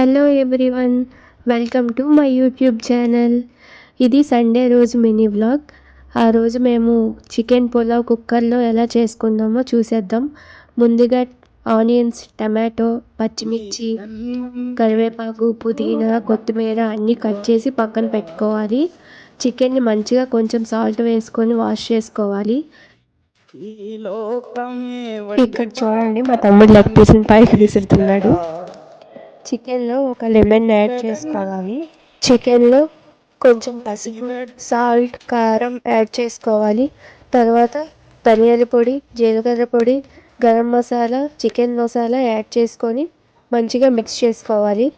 Hello everyone, welcome to my YouTube channel. ఇది Sunday రోజు mini vlog. ఆ రోజు మేము చికెన్ పులావ్ కుక్కర్లో ఎలా చేసుకుందామో చూసేద్దాం. ముందుగా ఆనియన్స్, టమాటో, పచ్చిమిర్చి, కరివేపాకు, పుదీనా, కొత్తిమీర అన్నీ కట్ చేసి పక్కన పెట్టుకోవాలి. చికెన్ని మంచిగా కొంచెం సాల్ట్ వేసుకొని వాష్ చేసుకోవాలి. ఇక్కడ చూడండి, మా తమ్ముడు లెగ్ పీస్ని పైకి విసురుతున్నాడు. చికెన్లో ఒక లెమన్ యాడ్ చేసుకోవాలి. చికెన్లో కొంచెం పసుపు, సాల్ట్, కారం యాడ్ చేసుకోవాలి. తర్వాత ధనియాల పొడి, జీలకర్ర పొడి, గరం మసాలా, చికెన్ మసాలా యాడ్ చేసుకొని మంచిగా మిక్స్ చేసుకోవాలి.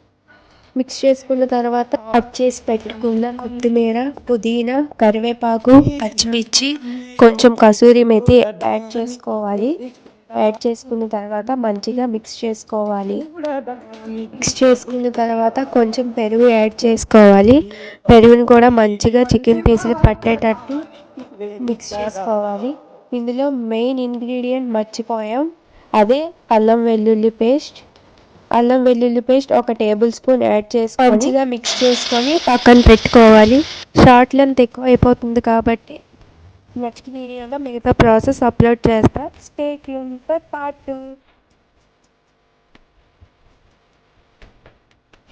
మిక్స్ చేసుకున్న తర్వాత కట్ చేసి పెట్టుకున్న కొత్తిమీర, పుదీనా, కరివేపాకు, పచ్చిమిర్చి, కొంచెం కసూరి మెతి యాడ్ చేసుకోవాలి. యాడ్ చేసుకున్న తర్వాత మంచిగా మిక్స్ చేసుకోవాలి. మిక్స్ చేసుకున్న తర్వాత కొంచెం పెరుగు యాడ్ చేసుకోవాలి. పెరుగుని కూడా మంచిగా చికెన్ పీసులు పట్టేటట్టు మిక్స్ చేసుకోవాలి. ఇందులో మెయిన్ ఇంగ్రీడియంట్ మర్చిపోయాం, అదే అల్లం వెల్లుల్లి పేస్ట్. అల్లం వెల్లుల్లి పేస్ట్ 1 టేబుల్ స్పూన్ యాడ్ చేసుకొని మంచిగా మిక్స్ చేసుకొని పక్కన పెట్టుకోవాలి. షార్ట్ లెంత్ ఎక్కువ అయిపోతుంది కాబట్టి నెక్స్ట్ వీడియోలో మిగతా ప్రాసెస్ అప్లోడ్ చేస్తా. Stay tuned for part 2.